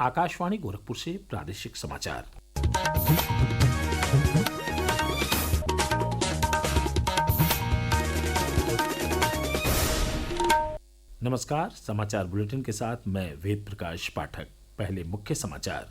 आकाशवाणी गोरखपुर से प्रादेशिक समाचार। नमस्कार, समाचार बुलेटिन के साथ मैं वेद प्रकाश पाठक। पहले मुख्य समाचार।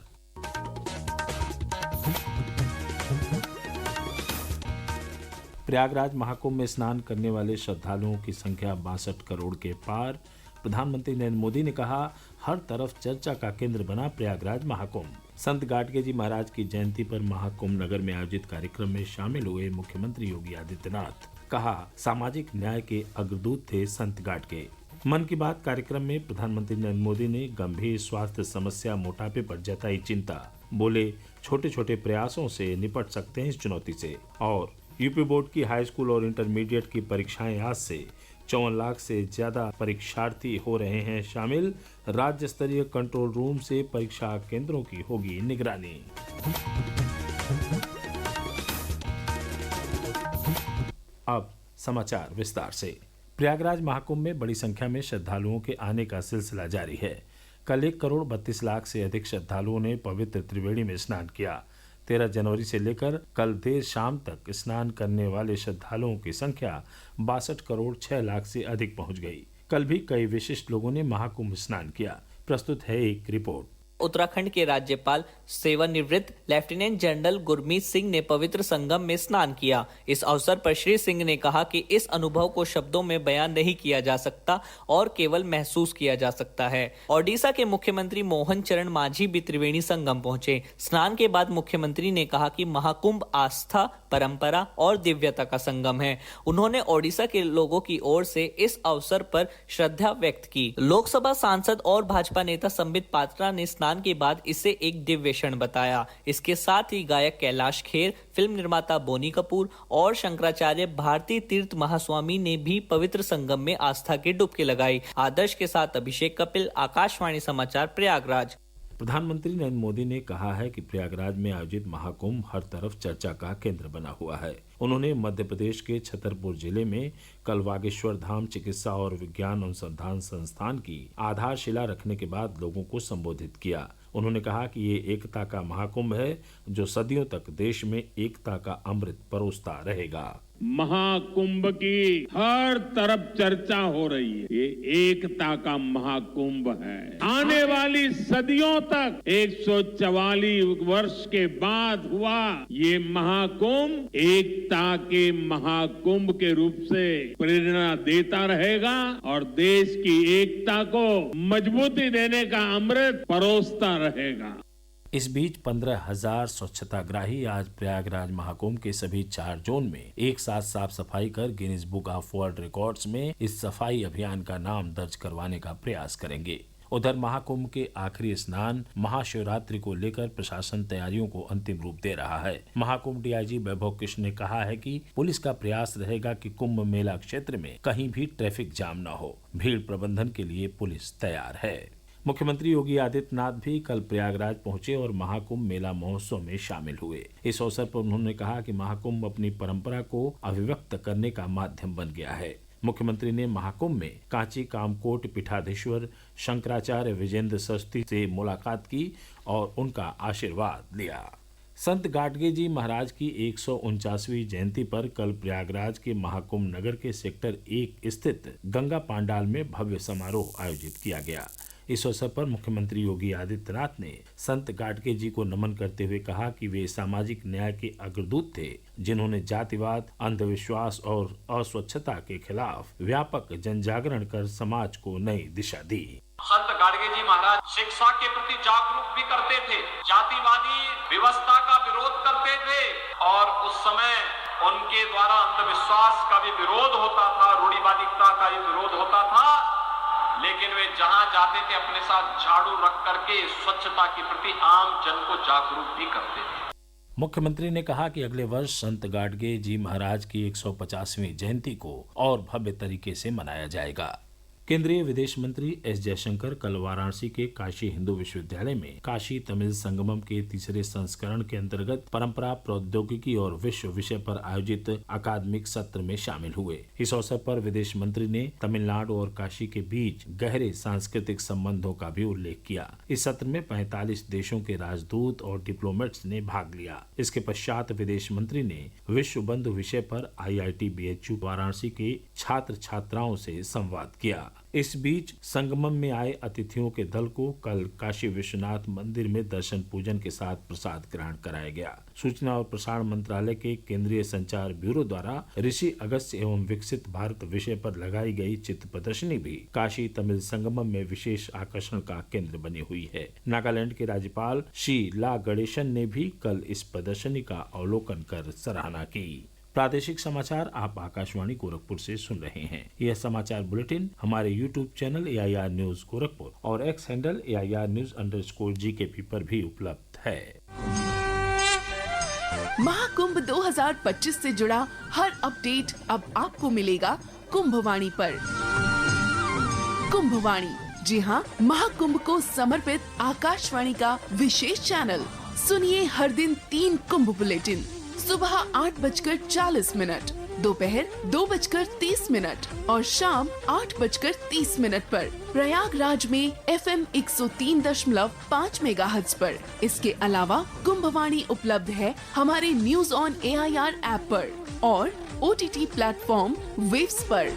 प्रयागराज महाकुंभ में स्नान करने वाले श्रद्धालुओं की संख्या 62 करोड़ के पार। प्रधानमंत्री नरेंद्र मोदी ने कहा, हर तरफ चर्चा का केंद्र बना प्रयागराज महाकुंभ। संत गाडगे जी महाराज की जयंती पर महाकुंभ नगर में आयोजित कार्यक्रम में शामिल हुए मुख्यमंत्री योगी आदित्यनाथ। कहा, सामाजिक न्याय के अग्रदूत थे संत गाडगे। मन की बात कार्यक्रम में प्रधानमंत्री नरेंद्र मोदी ने गंभीर स्वास्थ्य समस्या मोटापे पर जताई चिंता। बोले, छोटे छोटे प्रयासों से निपट सकते हैं इस चुनौती से। और यूपी बोर्ड की हाई स्कूल और इंटरमीडिएट की परीक्षाएं आज से 54 लाख से ज्यादा परीक्षार्थी हो रहे हैं शामिल। राज्य स्तरीय कंट्रोल रूम से परीक्षा केंद्रों की होगी निगरानी। अब समाचार विस्तार से। प्रयागराज महाकुंभ में बड़ी संख्या में श्रद्धालुओं के आने का सिलसिला जारी है। कल 1 करोड़ 32 लाख से अधिक श्रद्धालुओं ने पवित्र त्रिवेणी में स्नान किया। 13 जनवरी से लेकर कल देर शाम तक स्नान करने वाले श्रद्धालुओं की संख्या 62 करोड़ 6 लाख से अधिक पहुंच गई। कल भी कई विशिष्ट लोगों ने महाकुंभ स्नान किया। प्रस्तुत है एक रिपोर्ट। उत्तराखंड के राज्यपाल सेवानिवृत्त लेफ्टिनेंट जनरल गुरमीत सिंह ने पवित्र संगम में स्नान किया। इस अवसर पर श्री सिंह ने कहा कि इस अनुभव को शब्दों में बयान नहीं किया जा सकता और केवल महसूस किया जा सकता है। ओडिशा के मुख्यमंत्री मोहन चरण मांझी भी त्रिवेणी संगम पहुंचे। स्नान के बाद मुख्यमंत्री ने कहा कि महाकुंभ आस्था, परंपरा और दिव्यता का संगम है। उन्होंने ओडिशा के लोगों की ओर से इस अवसर पर श्रद्धा व्यक्त की। लोकसभा सांसद और भाजपा नेता संबित पात्रा ने स्नान के बाद इसे एक दिव्य क्षण बताया। इसके साथ ही गायक कैलाश खेर, फिल्म निर्माता बोनी कपूर और शंकराचार्य भारती तीर्थ महास्वामी ने भी पवित्र संगम में आस्था की डुबकी लगाई। आदर्श के साथ अभिषेक कपिल, आकाशवाणी समाचार, प्रयागराज। प्रधानमंत्री नरेंद्र मोदी ने कहा है कि प्रयागराज में आयोजित महाकुंभ हर तरफ चर्चा का केंद्र बना हुआ है। उन्होंने मध्य प्रदेश के छतरपुर जिले में कल बागेश्वर धाम चिकित्सा और विज्ञान अनुसंधान संस्थान की आधारशिला रखने के बाद लोगों को संबोधित किया। उन्होंने कहा कि ये एकता का महाकुंभ है जो सदियों तक देश में एकता का अमृत परोसता रहेगा। महाकुंभ की हर तरफ चर्चा हो रही है। ये एकता का महाकुंभ है। आने वाली सदियों तक 144 वर्ष के बाद हुआ ये महाकुंभ एकता के महाकुंभ के रूप से प्रेरणा देता रहेगा और देश की एकता को मजबूती देने का अमृत परोसता रहेगा। इस बीच 15,000 स्वच्छताग्राही आज प्रयागराज महाकुंभ के सभी 4 जोन में एक साथ साफ सफाई कर Guinness book of world records में इस सफाई अभियान का नाम दर्ज करवाने का प्रयास करेंगे। उधर महाकुंभ के आखिरी स्नान महाशिवरात्रि को लेकर प्रशासन तैयारियों को अंतिम रूप दे रहा है। महाकुंभ डीआईजी वैभव कृष्ण ने कहा है कि पुलिस का प्रयास रहेगा कि कुंभ मेला क्षेत्र में कहीं भी ट्रैफिक जाम न हो। भीड़ प्रबंधन के लिए पुलिस तैयार है। मुख्यमंत्री योगी आदित्यनाथ भी कल प्रयागराज पहुंचे और महाकुंभ मेला महोत्सव में शामिल हुए। इस अवसर पर उन्होंने कहा कि महाकुंभ अपनी परंपरा को अभिव्यक्त करने का माध्यम बन गया है। मुख्यमंत्री ने महाकुंभ में कांची कामकोट पीठाधीश्वर शंकराचार्य विजेंद्र सरस्वती से मुलाकात की और उनका आशीर्वाद लिया। संत गाडगे जी महाराज की 149वीं जयंती पर कल प्रयागराज के महाकुंभ नगर के सेक्टर 1 स्थित गंगा पांडाल में भव्य समारोह आयोजित किया गया। इस अवसर पर मुख्यमंत्री योगी आदित्यनाथ ने संत गाडगे जी को नमन करते हुए कहा कि वे सामाजिक न्याय के अग्रदूत थे, जिन्होंने जातिवाद, अंधविश्वास और अस्वच्छता के खिलाफ व्यापक जनजागरण कर समाज को नई दिशा दी। संत गाडगे जी महाराज शिक्षा के प्रति जागरूक भी करते थे, जातिवादी व्यवस्था का विरोध करते थे और उस समय उनके द्वारा अंधविश्वास का भी विरोध होता था, रूढ़िवादिता का भी विरोध होता था। लेकिन वे जहां जाते थे अपने साथ झाड़ू रख करके स्वच्छता के प्रति आम जन को जागरूक भी करते थे। मुख्यमंत्री ने कहा कि अगले वर्ष संत गाडगे जी महाराज की 150वीं जयंती को और भव्य तरीके से मनाया जाएगा। केंद्रीय विदेश मंत्री एस जयशंकर कल वाराणसी के काशी हिंदू विश्वविद्यालय में काशी तमिल संगमम के तीसरे संस्करण के अंतर्गत परंपरा, प्रौद्योगिकी और विश्व विषय पर आयोजित अकादमिक सत्र में शामिल हुए। इस अवसर पर विदेश मंत्री ने तमिलनाडु और काशी के बीच गहरे सांस्कृतिक संबंधों का भी उल्लेख किया। इस सत्र में 45 देशों के राजदूत और डिप्लोमेट्स ने भाग लिया। इसके पश्चात विदेश मंत्री ने विश्व बंधु विषय पर IIT BHU वाराणसी के छात्र छात्राओं से संवाद किया। इस बीच संगमम में आए अतिथियों के दल को कल काशी विश्वनाथ मंदिर में दर्शन पूजन के साथ प्रसाद ग्रहण कराया गया। सूचना और प्रसारण मंत्रालय के केंद्रीय संचार ब्यूरो द्वारा ऋषि अगस्त्य एवं विकसित भारत विषय पर लगाई गई चित्र प्रदर्शनी भी काशी तमिल संगमम में विशेष आकर्षण का केंद्र बनी हुई है। नागालैंड के राज्यपाल श्री ला गणेशन ने भी कल इस प्रदर्शनी का अवलोकन कर सराहना की। प्रादेशिक समाचार आप आकाशवाणी गोरखपुर से सुन रहे हैं। यह समाचार बुलेटिन हमारे YouTube channel AIR news Gorakhpur और X हैंडल AIR News_GKP पर भी उपलब्ध है। महाकुंभ 2025 से जुड़ा हर अपडेट अब आपको मिलेगा कुंभवाणी पर। कुंभवाणी, जी हाँ, महाकुंभ को समर्पित आकाशवाणी का विशेष चैनल। सुनिए हर दिन 3 कुंभ बुलेटिन, सुबह 8:40, दोपहर 2:30 और शाम 8:30 पर प्रयागराज में FM 103.5 मेगाहर्ट्ज पर। इसके अलावा कुंभवाणी उपलब्ध है हमारे न्यूज ऑन AIR ऐप पर और OTT प्लेटफॉर्म वेव्स पर।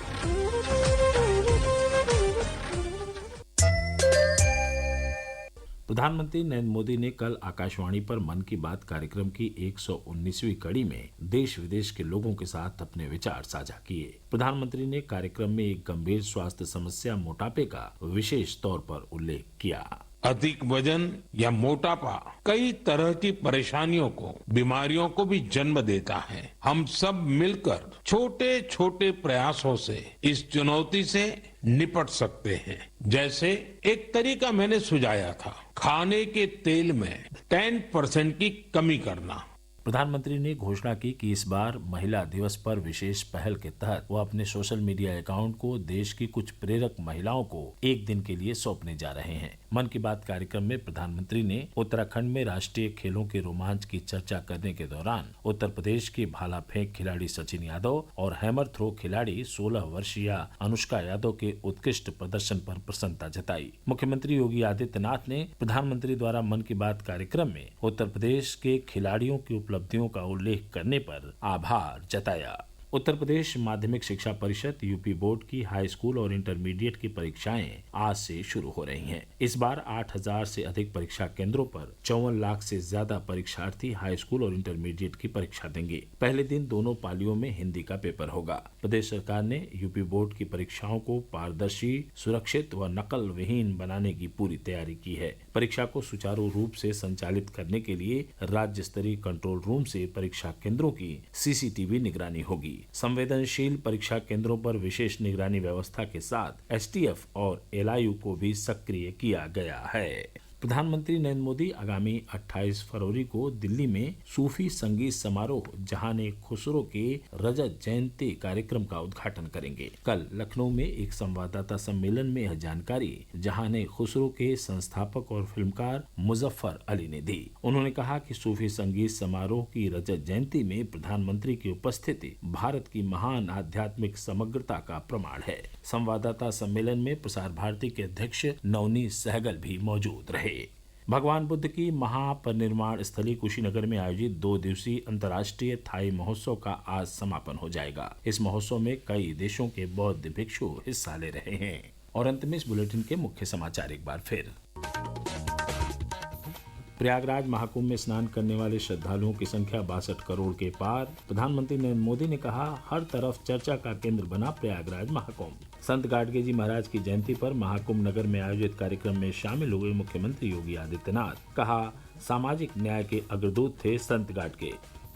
प्रधानमंत्री नरेंद्र मोदी ने कल आकाशवाणी पर मन की बात कार्यक्रम की 119वीं कड़ी में देश विदेश के लोगों के साथ अपने विचार साझा किए। प्रधानमंत्री ने कार्यक्रम में एक गंभीर स्वास्थ्य समस्या मोटापे का विशेष तौर पर उल्लेख किया। अधिक वजन या मोटापा कई तरह की परेशानियों को, बीमारियों को भी जन्म देता है। हम सब मिलकर छोटे छोटे प्रयासों से इस चुनौती से निपट सकते हैं। जैसे एक तरीका मैंने सुझाया था, खाने के तेल में 10% की कमी करना। प्रधानमंत्री ने घोषणा की कि इस बार महिला दिवस पर विशेष पहल के तहत वो अपने सोशल मीडिया अकाउंट को देश की कुछ प्रेरक महिलाओं को एक दिन के लिए सौंपने जा रहे हैं। मन की बात कार्यक्रम में प्रधानमंत्री ने उत्तराखंड में राष्ट्रीय खेलों के रोमांच की चर्चा करने के दौरान उत्तर प्रदेश के भाला फेंक खिलाड़ी सचिन यादव और हैमर थ्रो खिलाड़ी 16 वर्षीय अनुष्का यादव के उत्कृष्ट प्रदर्शन पर प्रसन्नता जताई। मुख्यमंत्री योगी आदित्यनाथ ने प्रधानमंत्री द्वारा मन की बात कार्यक्रम में उत्तर प्रदेश के खिलाड़ियों की उपलब्धियों का उल्लेख करने पर आभार जताया। उत्तर प्रदेश माध्यमिक शिक्षा परिषद यूपी बोर्ड की हाई स्कूल और इंटरमीडिएट की परीक्षाएं आज से शुरू हो रही हैं। इस बार 8,000 से अधिक परीक्षा केंद्रों पर 54 लाख से ज्यादा परीक्षार्थी हाई स्कूल और इंटरमीडिएट की परीक्षा देंगे। पहले दिन दोनों पालियों में हिंदी का पेपर होगा। प्रदेश सरकार ने यूपी बोर्ड की परीक्षाओं को पारदर्शी, सुरक्षित व नकल विहीन बनाने की पूरी तैयारी की है। परीक्षा को सुचारू रूप से संचालित करने के लिए राज्य स्तरीय कंट्रोल रूम से परीक्षा केंद्रों की CCTV निगरानी होगी। संवेदनशील परीक्षा केंद्रों पर विशेष निगरानी व्यवस्था के साथ STF और LIU को भी सक्रिय किया गया है। प्रधानमंत्री नरेंद्र मोदी आगामी 28 फरवरी को दिल्ली में सूफी संगीत समारोह जहाने खुसरो के रजत जयंती कार्यक्रम का उद्घाटन करेंगे। कल लखनऊ में एक संवाददाता सम्मेलन में यह जानकारी जहाने खुसरो के संस्थापक और फिल्मकार मुजफ्फर अली ने दी। उन्होंने कहा कि सूफी संगीत समारोह की रजत जयंती में प्रधानमंत्री की उपस्थिति भारत की महान आध्यात्मिक समग्रता का प्रमाण है। संवाददाता सम्मेलन में प्रसार भारती के अध्यक्ष नवनीत सहगल भी मौजूद रहे। भगवान बुद्ध की महापरिनिर्वाण स्थली कुशीनगर में आयोजित 2 दिवसीय अंतर्राष्ट्रीय थाई महोत्सव का आज समापन हो जाएगा। इस महोत्सव में कई देशों के बौद्ध भिक्षु हिस्सा ले रहे हैं। और अंत में इस बुलेटिन के मुख्य समाचार एक बार फिर। प्रयागराज महाकुंभ में स्नान करने वाले श्रद्धालुओं की संख्या 62 करोड़ के पार। प्रधानमंत्री नरेंद्र मोदी ने कहा, हर तरफ चर्चा का केंद्र बना प्रयागराज महाकुंभ। संत गाडगे जी महाराज की जयंती पर महाकुंभ नगर में आयोजित कार्यक्रम में शामिल हुए मुख्यमंत्री योगी आदित्यनाथ। कहा, सामाजिक न्याय के अग्रदूत थे संत गाडगे।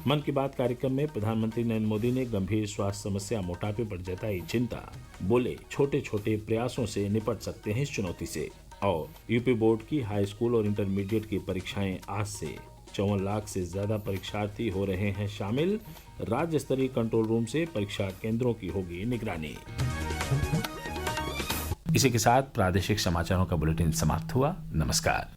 मन की बात कार्यक्रम में प्रधानमंत्री नरेंद्र मोदी ने गंभीर स्वास्थ्य समस्या मोटापे पर जताई चिंता। बोले, छोटे छोटे प्रयासों से निपट सकते हैं इस चुनौती से। और यूपी बोर्ड की हाई स्कूल और इंटरमीडिएट की परीक्षाएं आज से 54 लाख से ज्यादा परीक्षार्थी हो रहे हैं शामिल। राज्य स्तरीय कंट्रोल रूम से परीक्षा केंद्रों की होगी निगरानी। इसी के साथ प्रादेशिक समाचारों का बुलेटिन समाप्त हुआ। नमस्कार।